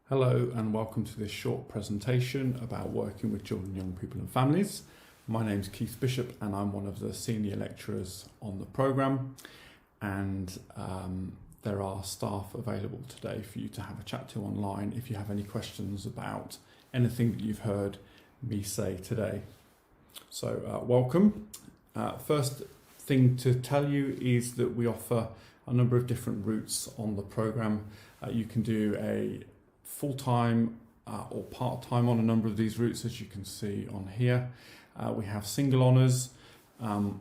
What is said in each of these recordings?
Hello and welcome to this short presentation about working with children, young people and families. My name is Keith Bishop and I'm one of the senior lecturers on the programme, and there are staff available today for you to have a chat to online if you have any questions about anything that you've heard me say today. So welcome. First thing to tell you is that we offer a number of different routes on the programme. You can do a full-time or part-time on a number of these routes, as you can see on here. We have single honours,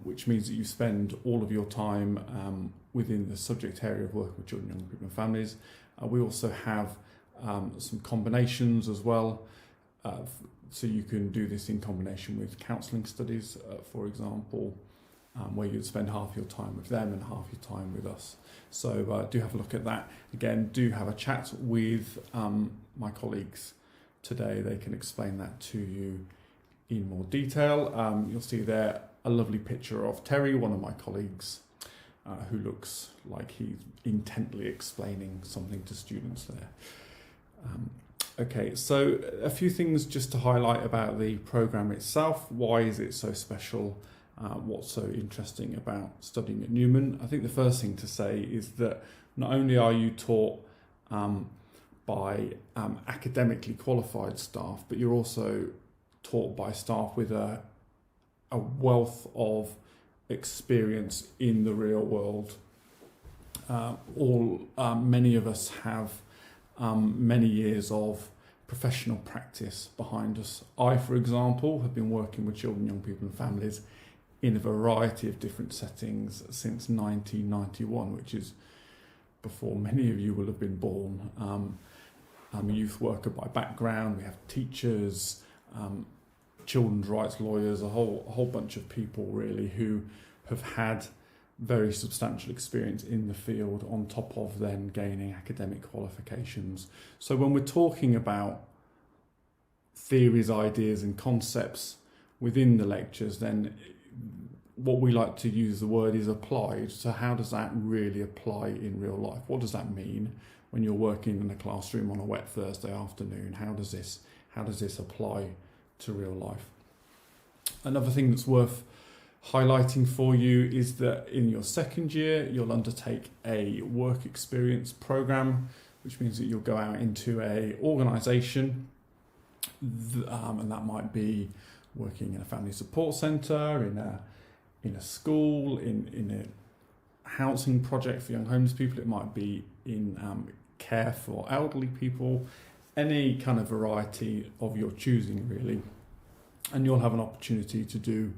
which means that you spend all of your time within the subject area of work with children, young people and families. We also have some combinations as well, so you can do this in combination with counselling studies, for example, where you'd spend half your time with them and half your time with us. So do have a look at that. Again, do have a chat with my colleagues today. They can explain that to you in more detail. You'll see there a lovely picture of Terry, one of my colleagues, who looks like he's intently explaining something to students there. Okay, so a few things just to highlight about the programme itself. Why is it so special? What's so interesting about studying at Newman? I think the first thing to say is that not only are you taught by academically qualified staff, but you're also taught by staff with a wealth of experience in the real world. Many of us have many years of professional practice behind us. I, for example, have been working with children, young people and families in a variety of different settings since 1991, which is before many of you will have been born. I'm a youth worker by background. We have teachers, children's rights lawyers, a whole bunch of people really who have had very substantial experience in the field on top of then gaining academic qualifications. So when we're talking about theories, ideas and concepts within the lectures, then what we like to use the word is applied. So how does that really apply in real life? What does that mean when you're working in a classroom on a wet Thursday afternoon? How does this apply to real life? Another thing that's worth highlighting for you is that in your second year you'll undertake a work experience programme, which means that you'll go out into a organisation, and that might be working in a family support centre, in a school, in a housing project for young homeless people. It might be in care for elderly people, any kind of variety of your choosing really. And you'll have an opportunity to do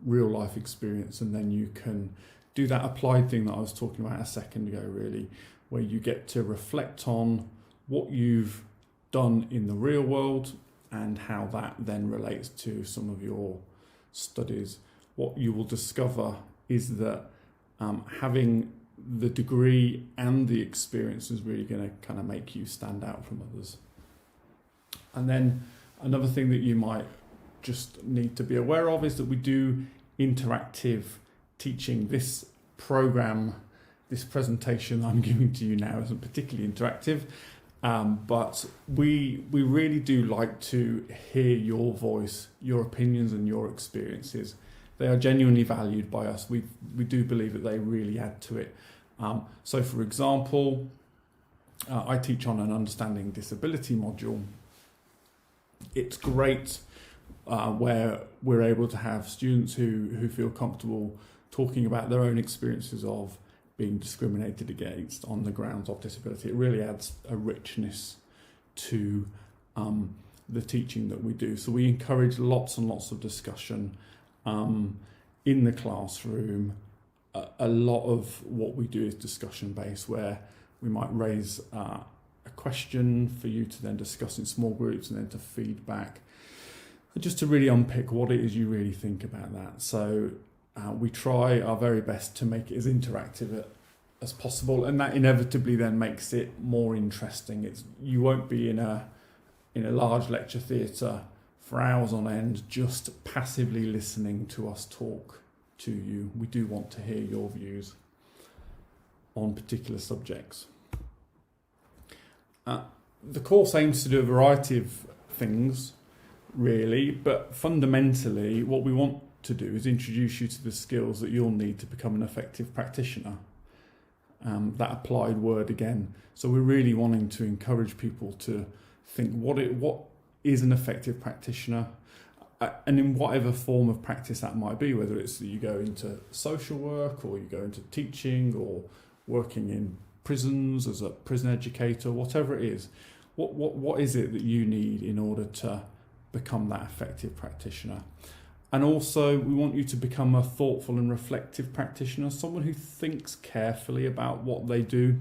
real life experience, and then you can do that applied thing that I was talking about a second ago really, where you get to reflect on what you've done in the real world and how that then relates to some of your studies. What you will discover is that having the degree and the experience is really going to kind of make you stand out from others. And then another thing that you might just need to be aware of is that we do interactive teaching. This programme, this presentation I'm giving to you now isn't particularly interactive. But we really do like to hear your voice, your opinions and your experiences. They are genuinely valued by us. We do believe that they really add to it. So for example, I teach on an understanding disability module. It's great where we're able to have students who feel comfortable talking about their own experiences of being discriminated against on the grounds of disability. It really adds a richness to the teaching that we do. So we encourage lots and lots of discussion in the classroom. A lot of what we do is discussion based, where we might raise a question for you to then discuss in small groups and then to feedback, just to really unpick what it is you really think about that. So we try our very best to make it as interactive as possible, and that inevitably then makes it more interesting. You won't be in a large lecture theatre for hours on end just passively listening to us talk to you. We do want to hear your views on particular subjects. the course aims to do a variety of things, really, but fundamentally what we want to do is introduce you to the skills that you'll need to become an effective practitioner. That applied word again. So we're really wanting to encourage people to think what is an effective practitioner, and in whatever form of practice that might be, whether it's that you go into social work or you go into teaching or working in prisons as a prison educator, whatever it is. What is it that you need in order to become that effective practitioner? And also, we want you to become a thoughtful and reflective practitioner, someone who thinks carefully about what they do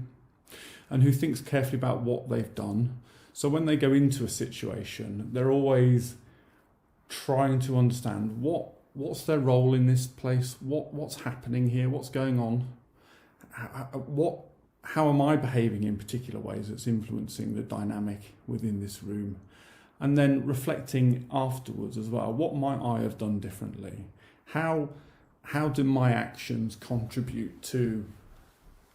and who thinks carefully about what they've done. So when they go into a situation, they're always trying to understand what's their role in this place, what's happening here, what's going on, how am I behaving in particular ways that's influencing the dynamic within this room? And then reflecting afterwards as well, what might I have done differently? How do my actions contribute to,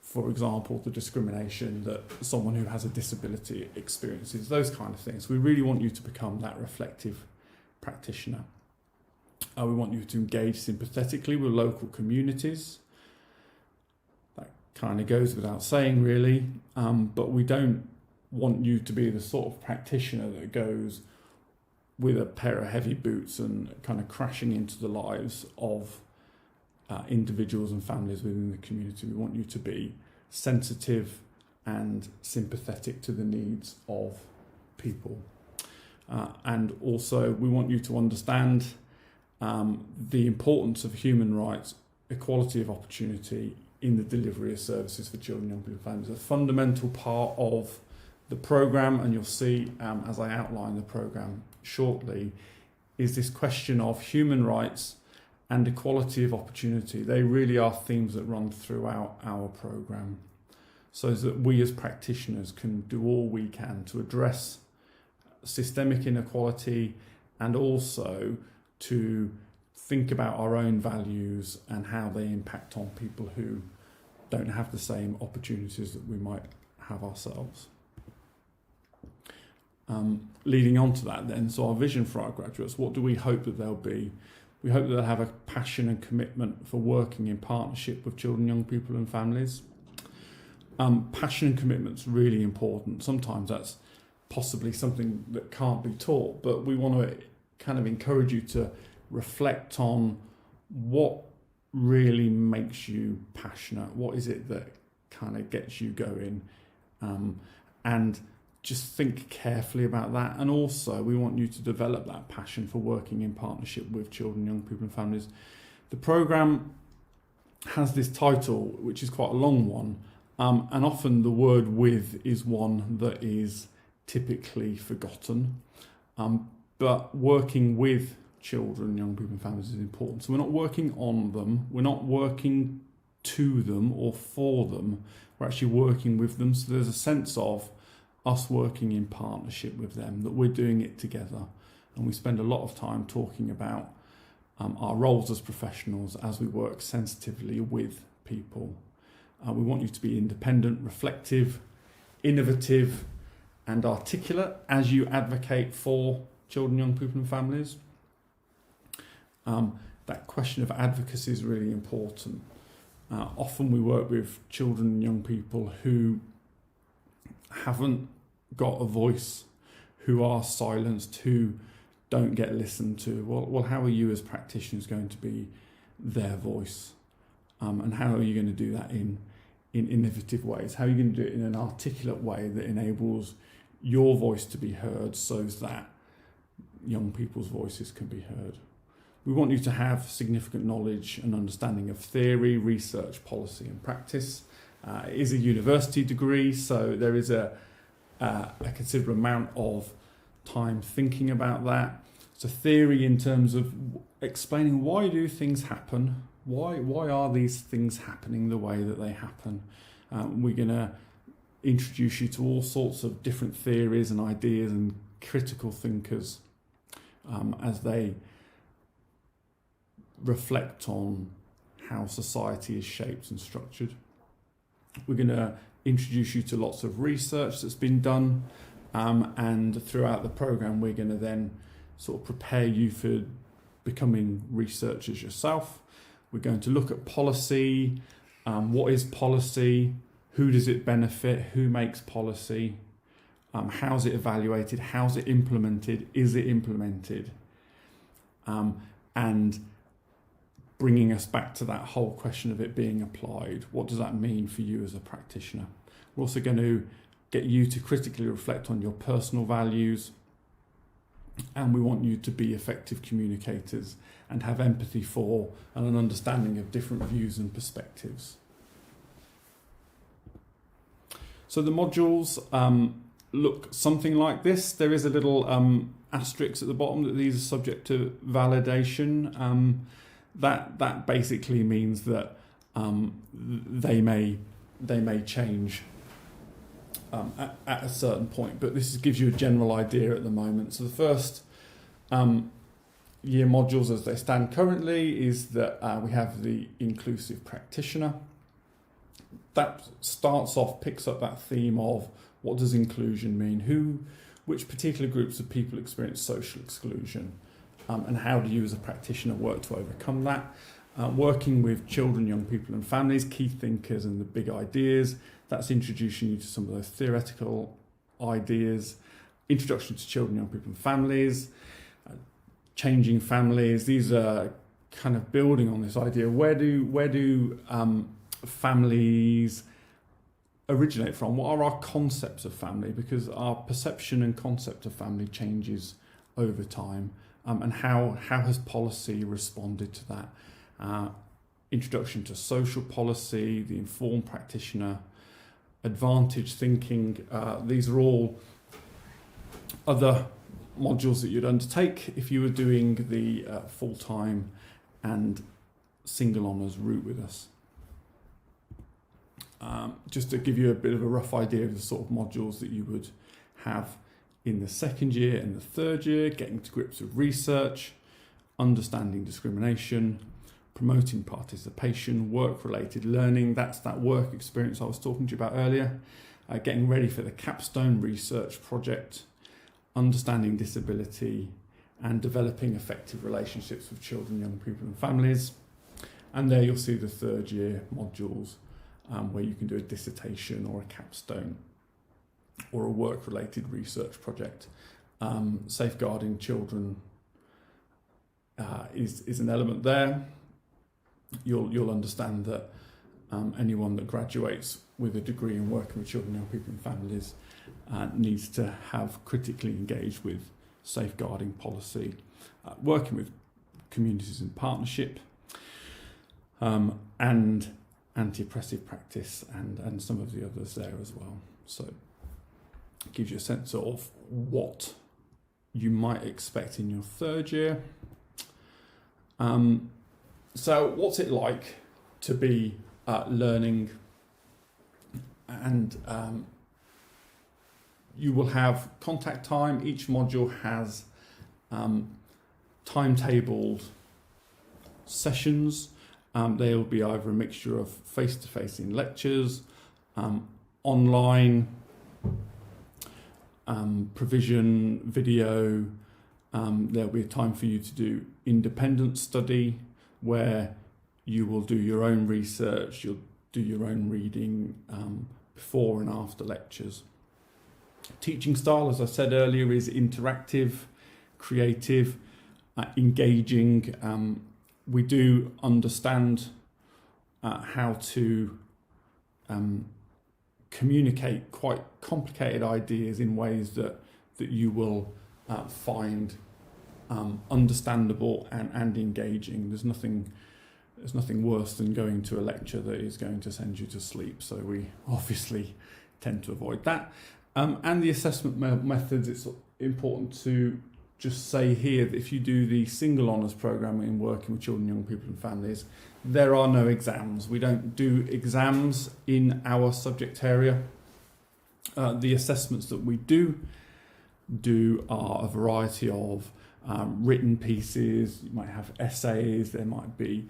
for example, the discrimination that someone who has a disability experiences, those kind of things. We really want you to become that reflective practitioner. We want you to engage sympathetically with local communities. Kind of goes without saying, really, but we don't want you to be the sort of practitioner that goes with a pair of heavy boots and kind of crashing into the lives of individuals and families within the community. We want you to be sensitive and sympathetic to the needs of people, and also we want you to understand the importance of human rights, equality of opportunity in the delivery of services for children, young people and families. A fundamental part of the programme, and you'll see as I outline the programme shortly, is this question of human rights and equality of opportunity. They really are themes that run throughout our programme, so that we as practitioners can do all we can to address systemic inequality and also to think about our own values and how they impact on people who don't have the same opportunities that we might have ourselves. Leading on to that then, so our vision for our graduates, what do we hope that they'll be? We hope that they'll have a passion and commitment for working in partnership with children, young people and families. Passion and commitment's really important. Sometimes that's possibly something that can't be taught, but we want to kind of encourage you to reflect on what really makes you passionate. What is it that kind of gets you going? And just think carefully about that. And also we want you to develop that passion for working in partnership with children, young people and families. The programme has this title, which is quite a long one, and often the word "with" is one that is typically forgotten. But working with children, young people and families is important. So we're not working on them, we're not working to them or for them, we're actually working with them. So there's a sense of us working in partnership with them, that we're doing it together. And we spend a lot of time talking about our roles as professionals as we work sensitively with people. We want you to be independent, reflective, innovative and articulate as you advocate for children, young people and families. That question of advocacy is really important. Often we work with children and young people who haven't got a voice, who are silenced, who don't get listened to. Well, how are you as practitioners going to be their voice? And how are you going to do that in innovative ways? How are you going to do it in an articulate way that enables your voice to be heard so that young people's voices can be heard? We want you to have significant knowledge and understanding of theory, research, policy and practice. It is a university degree, so there is a considerable amount of time thinking about that. So theory in terms of explaining why do things happen, why are these things happening the way that they happen. We're going to introduce you to all sorts of different theories and ideas and critical thinkers as they reflect on how society is shaped and structured. We're going to introduce you to lots of research that's been done And throughout the programme, we're going to then sort of prepare you for becoming researchers yourself. We're going to look at policy. What is policy? Who does it benefit? Who makes policy? How's it evaluated? How's it implemented? Is it implemented? And bringing us back to that whole question of it being applied. What does that mean for you as a practitioner? We're also going to get you to critically reflect on your personal values, and we want you to be effective communicators and have empathy for and an understanding of different views and perspectives. So the modules look something like this. There is a little asterisk at the bottom that these are subject to validation. That basically means that they may change at a certain point, but this gives you a general idea at the moment. So the first year modules as they stand currently is that we have the inclusive practitioner. That starts off, picks up that theme of what does inclusion mean, which particular groups of people experience social exclusion, and how do you as a practitioner work to overcome that. Working with children, young people and families, key thinkers and the big ideas. That's introducing you to some of those theoretical ideas. Introduction to children, young people and families. Changing families. These are kind of building on this idea. Where do families originate from? What are our concepts of family? Because our perception and concept of family changes over time. And how has policy responded to that? Introduction to social policy, the informed practitioner, advantage thinking. These are all other modules that you'd undertake if you were doing the full-time and single honours route with us. Just to give you a bit of a rough idea of the sort of modules that you would have in the second year and the third year: getting to grips with research, understanding discrimination, promoting participation, work-related learning. That's that work experience I was talking to you about earlier. Getting ready for the capstone research project, understanding disability, and developing effective relationships with children, young people and families. And there you'll see the third year modules where you can do a dissertation or a capstone or a work-related research project. Safeguarding children is an element there. You'll understand that anyone that graduates with a degree in working with children, young people and families needs to have critically engaged with safeguarding policy, working with communities in partnership, and anti-oppressive practice and some of the others there as well. So it gives you a sense of what you might expect in your third year. So what's it like to be learning? And you will have contact time. Each module has timetabled sessions. They'll be either a mixture of face-to-face in lectures, online provision, video. There'll be a time for you to do independent study where you will do your own research, you'll do your own reading before and after lectures. Teaching style, as I said earlier, is interactive, creative, engaging. We do understand how to communicate quite complicated ideas in ways that you will find understandable and engaging. There's nothing worse than going to a lecture that is going to send you to sleep, so we obviously tend to avoid that. And the assessment methods, it's important to just say here that if you do the single honours programme in working with children, young people and families, there are no exams. We don't do exams in our subject area. The assessments that we do are a variety of written pieces. You might have essays, there might be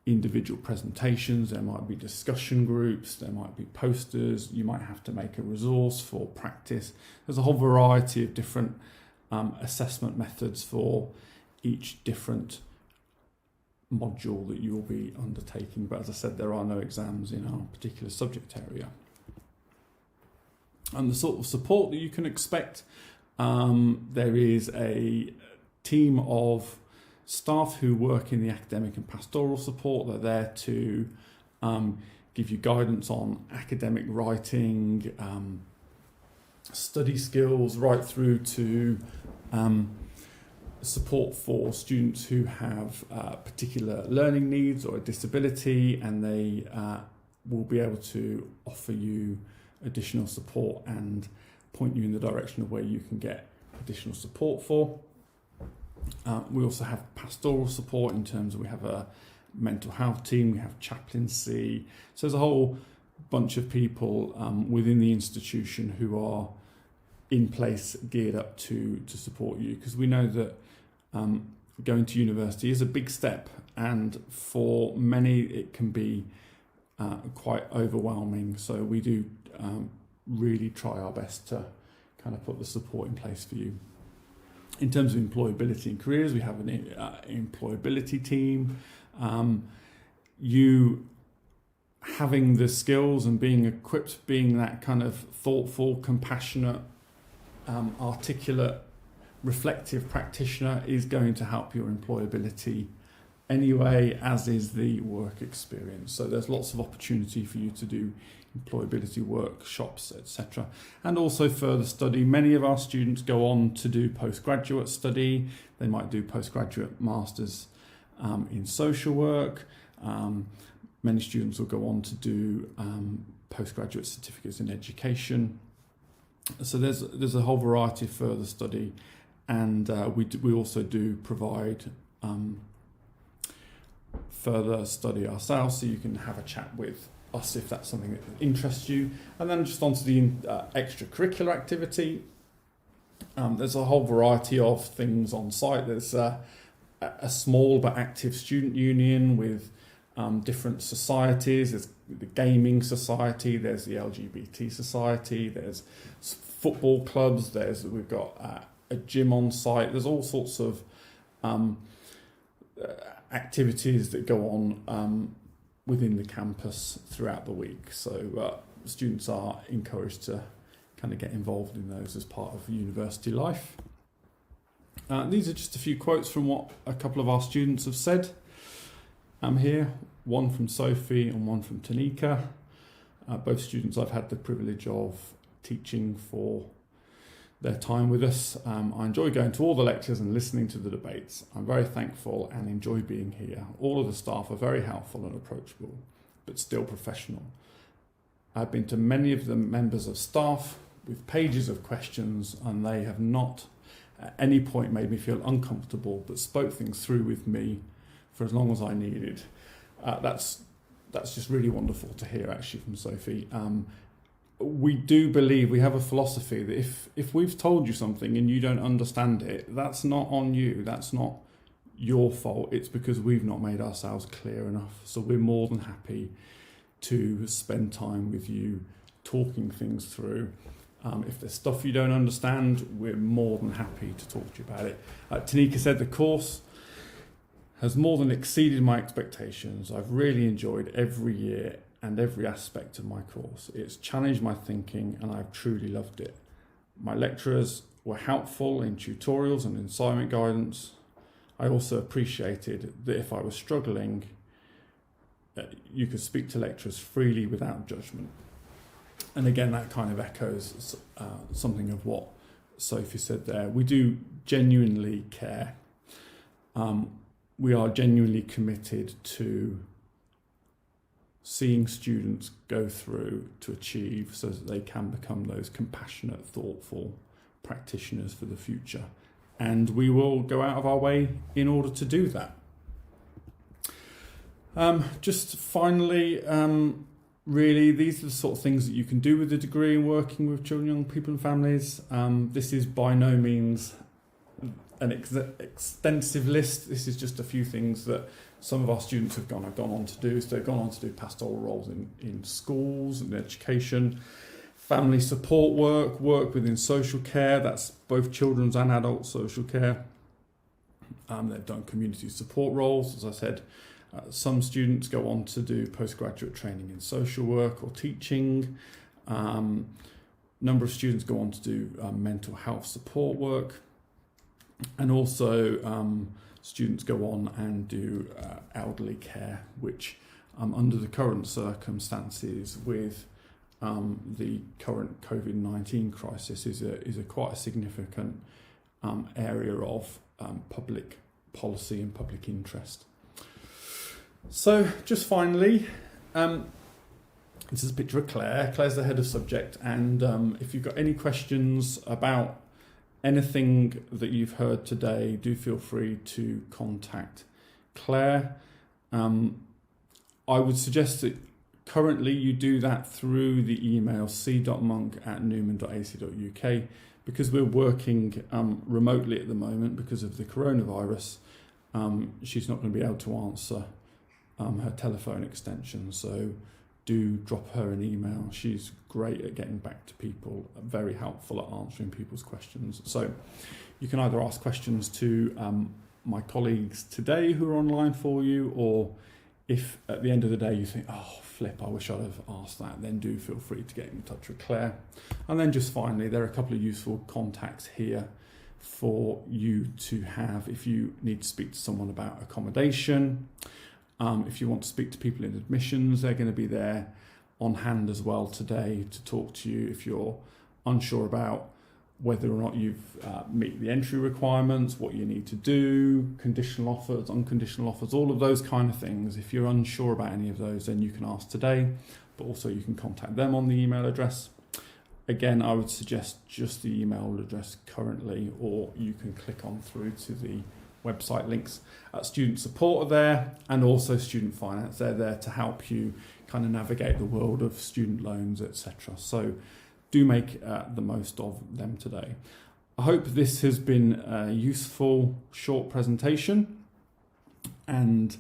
individual presentations, there might be discussion groups, there might be posters, you might have to make a resource for practice. There's a whole variety of different assessment methods for each different module that you will be undertaking. But as I said, there are no exams in our particular subject area. And the sort of support that you can expect, there is a team of staff who work in the academic and pastoral support. They're there to give you guidance on academic writing, study skills, right through to support for students who have particular learning needs or a disability, and they will be able to offer you additional support and point you in the direction of where you can get additional support for. We also have pastoral support in terms of we have a mental health team, we have chaplaincy. So there's a whole bunch of people within the institution who are in place, geared up to support you, because we know that going to university is a big step, and for many it can be quite overwhelming. So we do really try our best to kind of put the support in place for you. In terms of employability and careers, we have an employability team. You having the skills and being equipped, being that kind of thoughtful, compassionate, articulate, reflective practitioner is going to help your employability anyway, as is the work experience. So there's lots of opportunity for you to do employability workshops, etc. And also further study. Many of our students go on to do postgraduate study. They might do postgraduate masters in social work. Many students will go on to do postgraduate certificates in education. So there's a whole variety of further study, and we also do provide further study ourselves, so you can have a chat with us if that's something that interests you. And then just onto the extracurricular activity. There's a whole variety of things on site. There's a small but active student union with different societies. There's the gaming society, there's the LGBT society, there's football clubs, we've got a gym on site. There's all sorts of activities that go on within the campus throughout the week. So students are encouraged to kind of get involved in those as part of university life. These are just a few quotes from what a couple of our students have said. Here, one from Sophie and one from Tanika. Both students I've had the privilege of teaching for their time with us. I enjoy going to all the lectures and listening to the debates. I'm very thankful and enjoy being here. All of the staff are very helpful and approachable, but still professional. I've been to many of the members of staff with pages of questions, and they have not at any point made me feel uncomfortable, but spoke things through with me for as long as I needed. That's just really wonderful to hear, actually, from Sophie. We do believe, we have a philosophy that if we've told you something and you don't understand it, that's not on you, that's not your fault, it's because we've not made ourselves clear enough. So we're more than happy to spend time with you talking things through. If there's stuff you don't understand, we're more than happy to talk to you about it. Tanika said the course has more than exceeded my expectations. I've really enjoyed every year and every aspect of my course. It's challenged my thinking and I've truly loved it. My lecturers were helpful in tutorials and assignment guidance. I also appreciated that if I was struggling, you could speak to lecturers freely without judgment. And again, that kind of echoes something of what Sophie said there. We do genuinely care. We are genuinely committed to seeing students go through to achieve so that they can become those compassionate, thoughtful practitioners for the future. And we will go out of our way in order to do that. Just finally, really, these are the sort of things that you can do with a degree in working with children, young people and families. This is by no means an extensive list. This is just a few things that some of our students have gone on to do. So they've gone on to do pastoral roles in schools and education, family support work within social care, that's both children's and adult social care. They've done community support roles, as I said. Some students go on to do postgraduate training in social work or teaching. Number of students go on to do mental health support work. And also students go on and do elderly care, which under the current circumstances with the current COVID-19 crisis is a quite a significant area of public policy and public interest. So just finally, this is a picture of Claire. Claire's the head of subject, and if you've got any questions about anything that you've heard today, do feel free to contact Claire. I would suggest that currently you do that through the email c.monk@newman.ac.uk, because we're working remotely at the moment because of the coronavirus. She's not going to be able to answer her telephone extension, so do drop her an email. She's great at getting back to people, very helpful at answering people's questions. So you can either ask questions to my colleagues today who are online for you, or if at the end of the day you think, oh flip, I wish I'd have asked that, then do feel free to get in touch with Claire. And then just finally, there are a couple of useful contacts here for you to have if you need to speak to someone about accommodation. If you want to speak to people in admissions, they're going to be there on hand as well today to talk to you if you're unsure about whether or not you've meet the entry requirements, what you need to do, conditional offers, unconditional offers, all of those kind of things. If you're unsure about any of those, then you can ask today, but also you can contact them on the email address. Again, I would suggest just the email address currently, or you can click on through to the website links. Student support are there, and also student finance. They're there to help you kind of navigate the world of student loans, etc. So do make the most of them today. I hope this has been a useful short presentation, and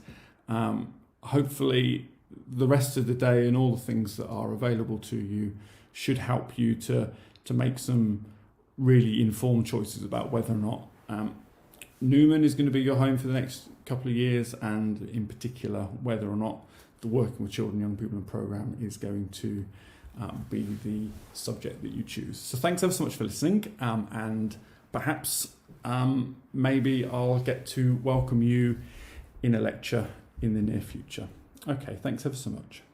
hopefully the rest of the day and all the things that are available to you should help you to make some really informed choices about whether or not Newman is going to be your home for the next couple of years, and in particular whether or not the Working with Children and Young People programme is going to be the subject that you choose. So thanks ever so much for listening, and perhaps maybe I'll get to welcome you in a lecture in the near future. Okay, thanks ever so much.